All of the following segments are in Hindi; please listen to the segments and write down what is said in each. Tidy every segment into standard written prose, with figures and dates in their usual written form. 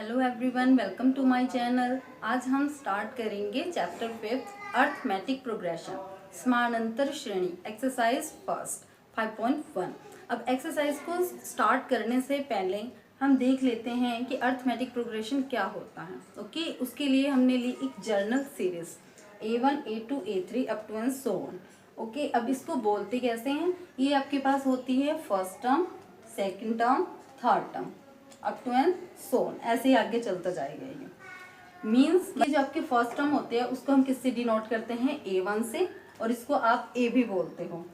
Hello everyone, welcome to my channel. आज हम स्टार्ट करेंगे चैप्टर 5 अर्थमेटिक प्रोग्रेशन समानांतर श्रेणी एक्सरसाइज फर्स्ट 5.1। अब एक्सरसाइज को स्टार्ट करने से पहले हम देख लेते हैं कि अर्थमेटिक प्रोग्रेशन क्या होता है। ओके, उसके लिए हमने ली एक journal series A1 A2 A3 up to and so on. Okay, अब इसको बोलते कैसे हैं? ये आपके पास होती है first term, second term, third term up to and so on, ऐसे ही आगे चलता जाएगा। ये मीन्स ये जो आपके फर्स्ट टर्म होते हैं उसको हम किससे डिनोट करते हैं? A1 से, और इसको आप A भी बोलते हो।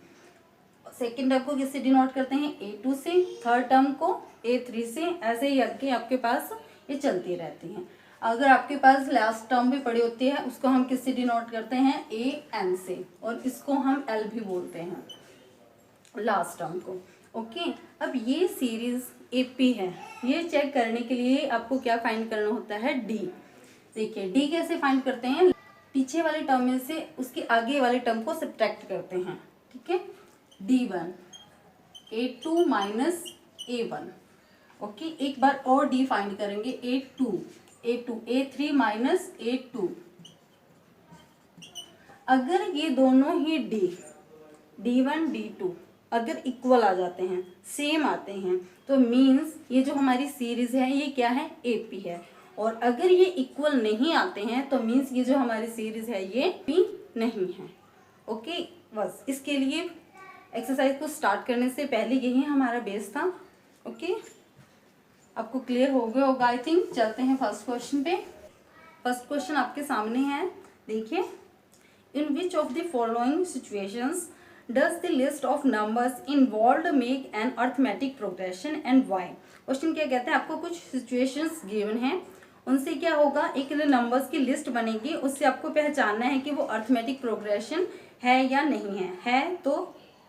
सेकेंड टर्म को किससे डिनोट करते हैं? A2 से, थर्ड टर्म को A3 से, ऐसे ही आगे आपके पास ये चलती रहती हैं। अगर आपके पास लास्ट टर्म भी पड़ी होती है उसको हम किससे डिनोट करते हैं? AN से, और इसको हम L भी बोलते हैं लास्ट टर्म को। ओके, अब ये सीरीज एपी है, ये चेक करने के लिए आपको क्या फाइंड करना होता है? डी। देखिए डी कैसे फाइंड करते हैं? पीछे वाले टर्म में से उसके आगे वाले टर्म को सब्ट्रैक्ट करते हैं। ठीक है, D1 A2 minus A1। Okay, एक बार और डी फाइंड करेंगे, A2 A3 माइनस A2। अगर ये दोनों ही D1 D2 अगर इक्वल आ जाते हैं, सेम आते हैं, तो मीन्स ये जो हमारी सीरीज है ये क्या है? एपी है। और अगर ये इक्वल नहीं आते हैं तो मीन्स ये जो हमारी सीरीज है ये पी नहीं है। ओके, बस इसके लिए एक्सरसाइज को स्टार्ट करने से पहले यही हमारा बेस था। ओके, आपको क्लियर हो गया होगा आई थिंक। चलते हैं फर्स्ट क्वेश्चन पे। फर्स्ट क्वेश्चन आपके सामने है, देखिए। In which of the following situations does the list of numbers involved make an arithmetic progression and why? Question क्या कहते हैं? आपको कुछ सिचुएशंस गिवन हैं, उनसे क्या होगा? एक नंबर्स की लिस्ट बनेगी, उससे आपको पहचानना है कि वो अर्थमेटिक प्रोग्रेशन है या नहीं है। है तो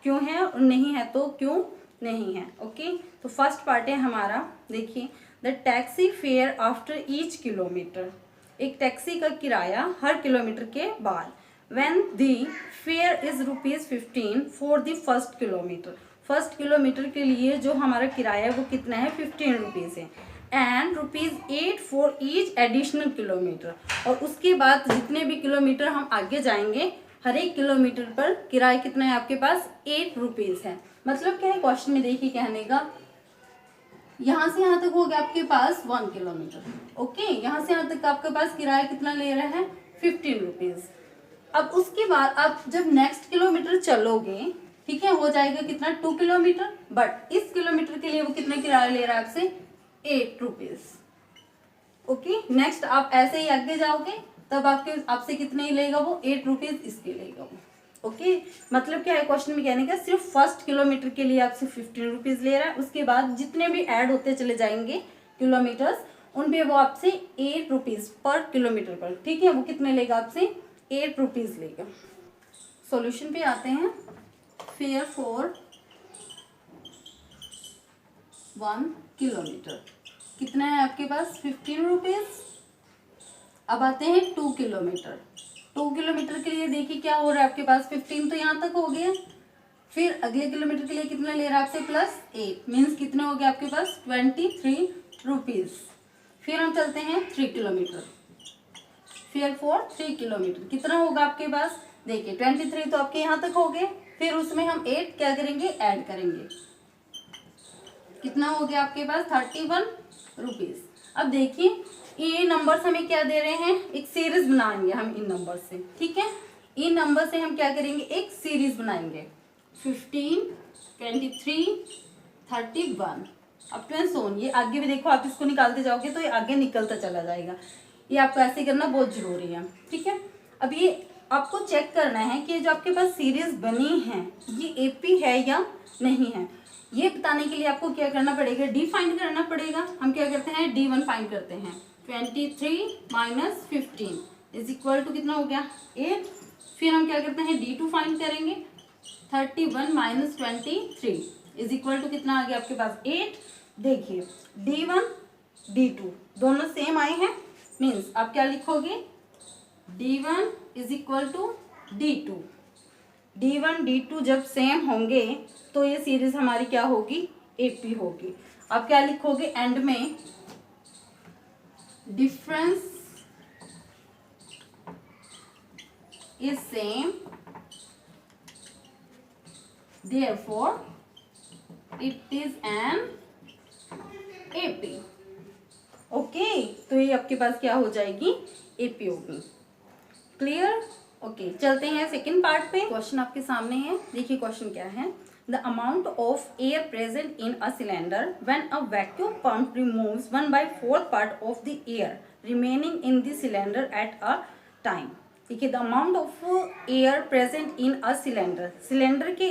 क्यों है, और नहीं है तो क्यों नहीं है। ओके, तो फर्स्ट पार्ट है हमारा, देखिए। The taxi fare after each kilometre, एक टैक्सी का किराया हर किलोमीटर के बाद। When the fare is ₹15 for the first kilometer, first kilometre के लिए जो हमारा किराया है वो कितना है? 15 रुपीज़ है। And ₹8 for each additional kilometre, और उसके बाद जितने भी किलोमीटर हम आगे जाएंगे हर एक किलोमीटर पर किराया कितना है आपके पास? 8 रुपीज़ है। मतलब क्या है क्वेश्चन में? देखिए कहने का, यहाँ से यहाँ तक हो गया आपके पास 1 किलोमीटर। ओके, यहाँ से यहाँ तक आपके पास किराया कितना ले रहा है? 15 रुपीज़। अब उसके बाद आप जब नेक्स्ट किलोमीटर चलोगे, ठीक है, हो जाएगा कितना? 2 किलोमीटर। बट इस किलोमीटर के लिए वो कितना किराया ले रहा है आपसे? 8 रुपीज़। ओके, नेक्स्ट आप ऐसे ही आगे जाओगे तब आपसे कितने ही लेगा वो? 8 रुपीज़ इसके लेगा वो। ओके, मतलब क्या है क्वेश्चन में कहने का? सिर्फ फर्स्ट किलोमीटर के लिए आपसे 15 रुपीज़ ले रहा है, उसके बाद जितने भी ऐड होते चले जाएंगे किलोमीटर्स उन पे वो आपसे 8 रुपीज़ पर किलोमीटर पर, ठीक है, वो कितने लेगा आपसे? 8 रुपीज़ लेगा। सॉल्यूशन पे आते हैं। फेयर फॉर 1 किलोमीटर कितना है आपके पास? 15 रुपीज़। अब आते हैं 2 किलोमीटर। 2 किलोमीटर के लिए देखिए क्या हो रहा है आपके पास? 15 तो यहाँ तक हो गया। फिर अगले किलोमीटर के लिए कितना ले रहा है आपसे? +8, मीन्स कितने हो गए आपके पास? 23 रुपीज़। फिर हम चलते हैं 3 किलोमीटर। फेयर फॉर 3 किलोमीटर कितना होगा आपके पास? देखिए 23 तो आपके यहाँ तक हो गए, फिर उसमें हम 8 क्या करेंगे? ऐड करेंगे। कितना हो गया आपके पास? 31 रुपीज़। अब देखिए ये नंबर्स हमें क्या दे रहे हैं? एक सीरीज बनाएंगे हम इन नंबर से, ठीक है। इन नंबर से हम क्या करेंगे? एक सीरीज बनाएंगे। 15, 23, 31 up to and so on. ये आगे भी देखो, आप इसको निकालते जाओगे तो ये आगे निकलता चला जाएगा। ये आपको ऐसे करना बहुत जरूरी है, ठीक है। अब ये आपको चेक करना है कि जो आपके पास सीरीज बनी है ये एपी है या नहीं है। ये बताने के लिए आपको क्या करना पड़ेगा? डी फाइंड करना पड़ेगा। हम क्या करते हैं? D1 फाइंड करते हैं। 23 माइनस 15 इज इक्वल टू कितना हो गया? 8। फिर हम क्या करते हैं? D2 फाइंड करेंगे। 31 माइनस 23 इज इक्वल टू कितना आ गया आपके पास? 8। देखिए D1 D2 दोनों सेम आए हैं, मीन्स आप क्या लिखोगे? D1 is equal to D2। D1 D2 जब सेम होंगे तो ये सीरीज हमारी क्या होगी? एपी होगी। आप क्या लिखोगे एंड में? difference is same, therefore it is an AP। Okay, तो ये आपके पास क्या हो जाएगी, AP होगी। क्लियर? ओके, चलते हैं सेकंड पार्ट पे। क्वेश्चन आपके सामने है, देखिए क्वेश्चन क्या है। The amount of air present in a cylinder when a vacuum pump removes 1/4 part of the air remaining in the cylinder at a time। देखिए, the amount of air present in a cylinder, cylinder के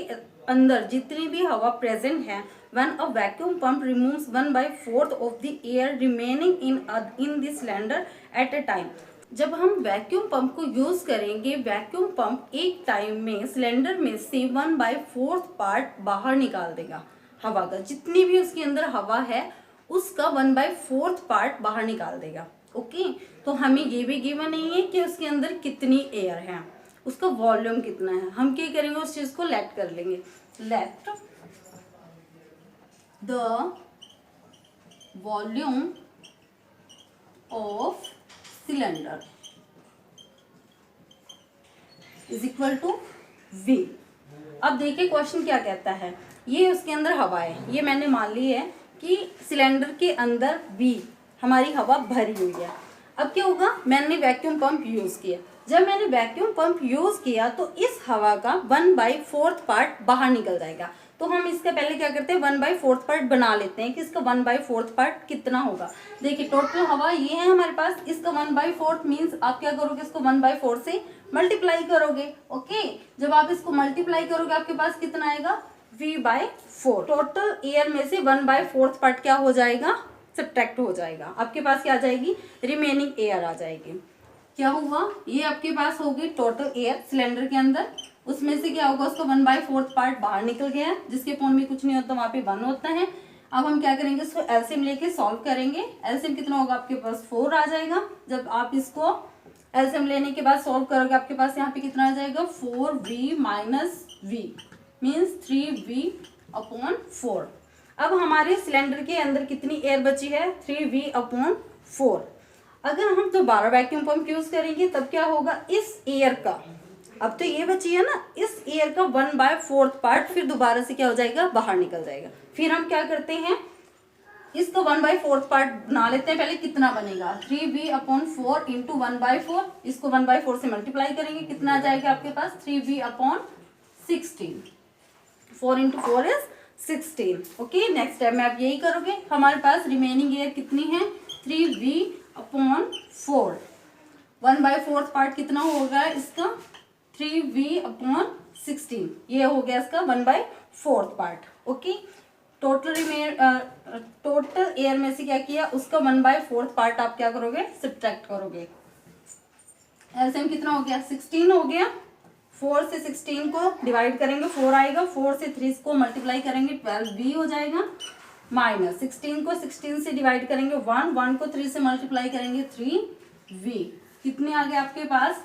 अंदर जितनी भी हवा प्रेजेंट है, when a vacuum pump removes 1/4 of the air remaining in the cylinder at a time। जब हम वैक्यूम पंप को यूज करेंगे, वैक्यूम पंप एक टाइम में सिलेंडर में से 1/4 पार्ट बाहर निकाल देगा हवा का, जितनी भी उसके अंदर हवा है उसका 1/4 पार्ट बाहर निकाल देगा। ओके, तो हमें ये भी गिवन नहीं है कि उसके अंदर कितनी एयर है, उसका वॉल्यूम कितना है। हम क्या करेंगे, उस चीज को लेट कर लेंगे। Let the volume of cylinder is equal to V। अब देखिए क्वेश्चन क्या कहता है, ये उसके अंदर हवा है, ये मैंने मान ली है कि सिलेंडर के अंदर V हमारी हवा भरी हुई है। अब क्या होगा, मैंने वैक्यूम पंप यूज किया, जब मैंने वैक्यूम पंप यूज किया तो इस हवा का 1/4 पार्ट बाहर निकल जाएगा। तो हम इसका पहले क्या करते हैं, 1/4 पार्ट बना लेते हैं कि इसका 1/4 पार्ट कितना होगा। देखिए टोटल हवा ये है हमारे पास, इसका 1/4 मीन्स आप क्या करोगे, इसको 1/4 से मल्टीप्लाई करोगे। ओके, जब आप इसको मल्टीप्लाई करोगे आपके पास कितना आएगा, V/4। टोटल एयर में से 1/4 पार्ट क्या हो जाएगा, सब्ट्रैक्ट हो जाएगा। आपके पास क्या आ जाएगी, रिमेनिंग एयर आ जाएगी। क्या हुआ, ये आपके पास होगी टोटल एयर सिलेंडर के अंदर, उसमें से क्या होगा, उसका 1/4 पार्ट बाहर निकल गया है, जिसके फॉर्म में कुछ नहीं होता वहां पे 1 होता है। अब हम क्या करेंगे, इसको एलसीएम लेके सॉल्व करेंगे। एलसीएम कितना होगा, आपके पास 4 आ जाएगा। जब आप इसको एलसीएम लेने के बाद सॉल्व करोगे, आपके पास यहाँ पे कितना आ जाएगा, 4V - V मीन्स 3V/4। अब हमारे सिलेंडर के अंदर कितनी एयर बची है, 3V/4। अगर हम दोबारा वैक्यूम पंप यूज करेंगे तब क्या होगा, इस एयर का, अब तो ये बची है ना, इस एयर का 1/4 पार्ट फिर दोबारा से क्या हो जाएगा, बाहर निकल जाएगा। फिर हम क्या करते हैं, इसका 1/4 पार्ट बना लेते हैं। पहले कितना बनेगा, 3V/4 इंटू 1/4, इसको 1/4 से मल्टीप्लाई करेंगे, कितना आ जाएगा आपके पास, 3V/16। 4 into 4 is 16। Okay, next time में आप यही करोगे। हमारे पास रिमेनिंग एयर कितनी है, 3V/4। 1/4 पार्ट कितना होगा इसका, 3V/16। ये हो गया इसका 1/4 पार्ट। ओके, टोटल एयर में से क्या किया, उसका 1/4 पार्ट आप क्या करोगे, सब्ट्रैक्ट करोगे। एलसीएम कितना हो गया, 16 हो गया। 4 से 16 को डिवाइड करेंगे, 4 आएगा। 4 से 3 को मल्टीप्लाई करेंगे, 12V हो जाएगा। माइनस 16 को 16 से डिवाइड करेंगे, 1 को 3 से मल्टीप्लाई करेंगे, 3V। कितने आ गए आपके पास,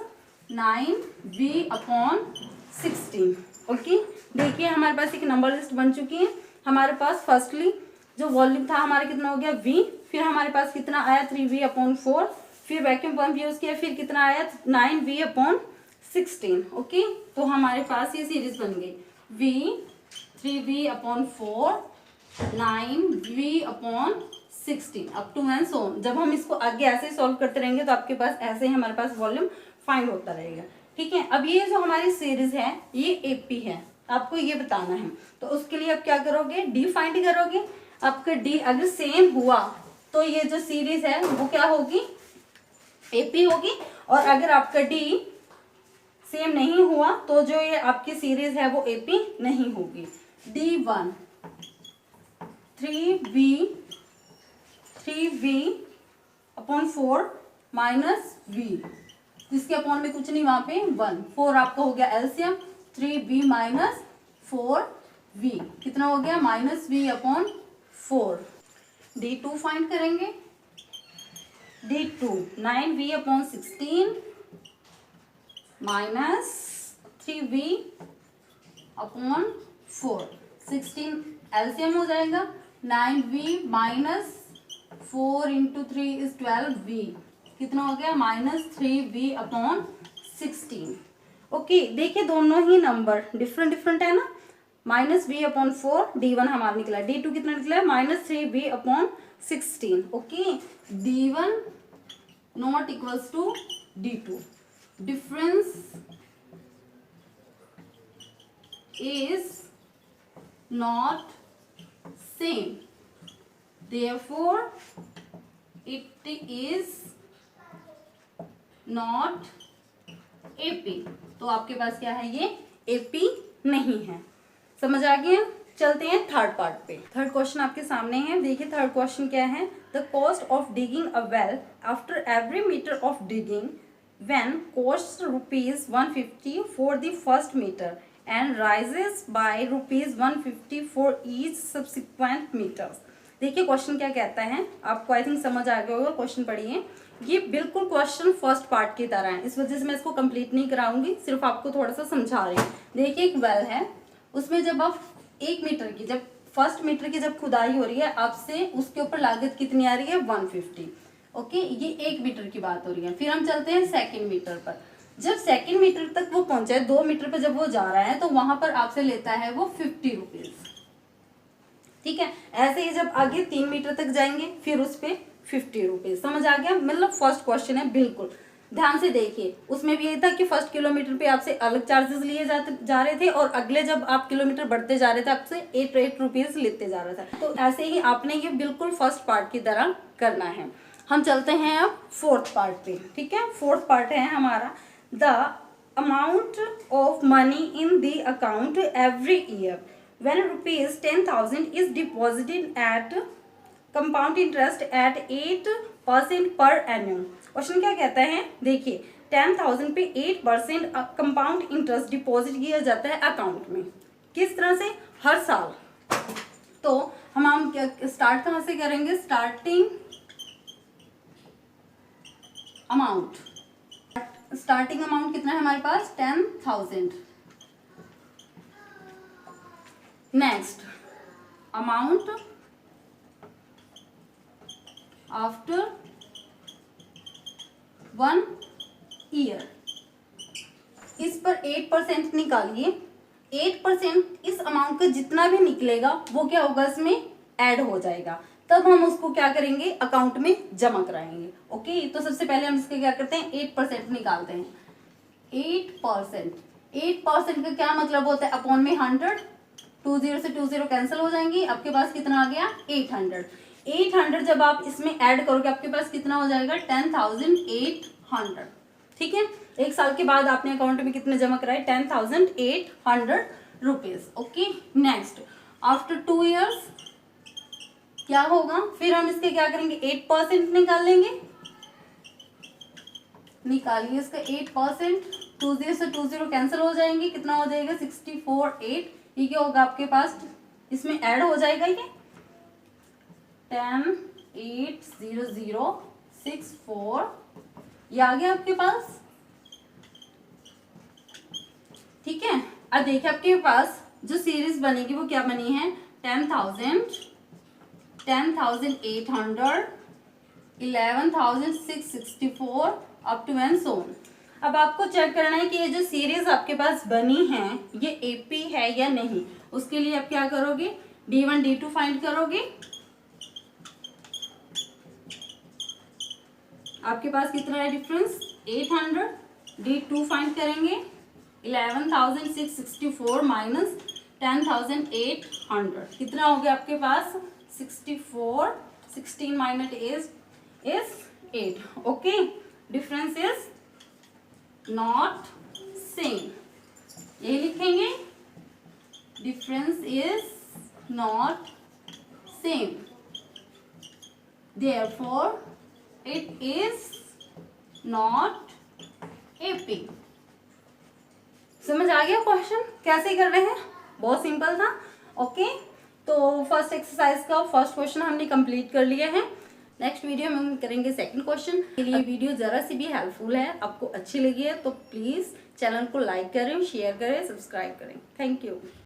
9V/16। ओके, देखिए हमारे पास एक नंबर लिस्ट बन चुकी है। हमारे पास फर्स्टली जो वॉल्यूम था हमारा कितना हो गया, V। फिर हमारे पास कितना आया, 3V/4। फिर वैक्यूम पंप यूज किया, फिर कितना आया, 9V/16। ओके, तो हमारे पास ये सीरीज बन गई, V 3V/4 9V/16 up to and so. जब हम इसको आगे ऐसे सॉल्व करते रहेंगे तो आपके पास ऐसे ही हमारे पास वॉल्यूम फाइंड होता रहेगा। ठीक है, अब ये जो हमारी सीरीज है ये AP है, आपको ये बताना है। तो उसके लिए आप क्या करोगे, D फाइंड करोगे। आपका D अगर सेम हुआ तो ये जो सीरीज है वो क्या होगी, AP होगी। और अगर आपका D सेम नहीं हुआ तो जो ये आपकी सीरीज है वो AP नहीं होगी। D1 3V/4 - V, जिसके अपॉन में कुछ नहीं, वहां पे 1। 4 आपका हो गया एलसीएम, 3V - 4V कितना हो गया, -V/4। D2 फाइंड करेंगे। D2 9V/16 -3V/4। 16 एलसीएम हो जाएगा, 9V - 4 इंटू 3 इज 12v, कितना हो गया -3v/16। ओके, देखिए दोनों ही नंबर डिफरेंट डिफरेंट है ना। -v/4 d1 हमारा निकला है, d2 कितना निकला है -3v/16। Okay, d1 not equals to d2, difference is not same, therefore it is not AP। तो आपके पास क्या है, ये AP नहीं है। समझ आ गया। चलते हैं थर्ड पार्ट पे। थर्ड क्वेश्चन आपके सामने है, देखिए थर्ड क्वेश्चन क्या है। The cost of digging a well after every metre of digging when costs ₹150 for the first meter and rises by ₹150 for each subsequent meters। देखिए क्वेश्चन क्या कहता है, आपको आई थिंक समझ आ गया होगा। क्वेश्चन पढ़िए, ये बिल्कुल क्वेश्चन फर्स्ट पार्ट की तरह है, इस वजह से मैं इसको कंप्लीट नहीं कराऊंगी, सिर्फ आपको थोड़ा सा समझा रही हूँ। देखिए एक वेल है, उसमें जब आप 1 मीटर की, जब फर्स्ट मीटर की जब खुदाई हो रही है आपसे, उसके ऊपर लागत कितनी आ रही है 150। ओके, ये 1 मीटर की बात हो रही है। फिर हम चलते हैं सेकंड मीटर पर। जब सेकंड मीटर तक वो पहुंचा है, 2 मीटर पर जब वो जा रहा है, तो वहां पर आपसे लेता है वो 50 रुपीज। ठीक है, ऐसे ही जब आगे 3 मीटर तक जाएंगे फिर उस पे 50 रुपीज। समझ आ गया, मतलब फर्स्ट क्वेश्चन है, बिल्कुल ध्यान से देखिए। उसमें भी यही था कि फर्स्ट किलोमीटर पे आपसे अलग चार्जेस लिए जा रहे थे, और अगले जब आप किलोमीटर बढ़ते जा रहे थे आपसे 8 रुपीज लेते जा रहा था। तो ऐसे ही आपने ये बिल्कुल फर्स्ट पार्ट की तरह करना है। हम चलते हैं अब फोर्थ पार्ट पे। ठीक है, फोर्थ पार्ट है हमारा, the amount of money in the account every year when ₹10,000 is deposited at compound interest at 8% per annum. Question क्या कहता है, देखिए 10,000 पे 8% कंपाउंड इंटरेस्ट डिपॉजिट किया जाता है अकाउंट में। किस तरह से, हर साल। तो हम स्टार्ट कहाँ से करेंगे, स्टार्टिंग अमाउंट। स्टार्टिंग अमाउंट कितना है हमारे पास 10,000। नेक्स्ट अमाउंट आफ्टर 1 ईयर, इस पर 8% निकालिए। 8% इस अमाउंट का जितना भी निकलेगा वो क्या होगा, इसमें ऐड हो जाएगा, तब हम उसको क्या करेंगे, अकाउंट में जमा कराएंगे। ओके, तो सबसे पहले हम इसके क्या करते हैं, 8% निकालते हैं। 8% का क्या मतलब होता है, अपॉन में 100, 20 से 20 कैंसिल हो जाएंगी, आपके पास कितना आ गया 800। 800 जब आप इसमें ऐड करोगे आपके पास कितना हो जाएगा 10,800। ठीक है, एक साल के बाद आपने अकाउंट में कितने जमा कराए 10,800 rupees. Okay, next after 2 years क्या होगा, फिर हम इसके क्या करेंगे 8% निकाल लेंगे। निकालिए इसका 8%, 20 से 20 कैंसिल हो जाएंगे, कितना हो जाएगा 64,8। ये क्या होगा आपके पास, इसमें ऐड हो जाएगा ये 10,800,64, ये आ गया आपके पास। ठीक है, अब देखिए आपके पास जो सीरीज बनेगी वो क्या बनी है 10,000, 10,800, 11,664 up to and so on. अब आपको चेक करना है कि ये जो सीरीज आपके पास बनी है ये एपी है या नहीं। उसके लिए आप क्या करोगे, D1 D2 फाइंड करोगे। आपके पास कितना है डिफरेंस 800, D2 फाइंड करेंगे 11,664 माइनस 10,800, कितना हो गया आपके पास 64, 16 minus is 8। Okay, difference is not same, यही लिखेंगे, difference is not same, therefore it is not AP। समझ आ गया क्वेश्चन कैसे कर रहे हैं, बहुत सिंपल था। ओके, तो फर्स्ट एक्सरसाइज का फर्स्ट क्वेश्चन हमने कंप्लीट कर लिया है। नेक्स्ट वीडियो में हम करेंगे सेकंड क्वेश्चन। के लिए वीडियो जरा सी भी हेल्पफुल है, आपको अच्छी लगी है तो प्लीज चैनल को लाइक करें, शेयर करें, सब्सक्राइब करें। Thank you.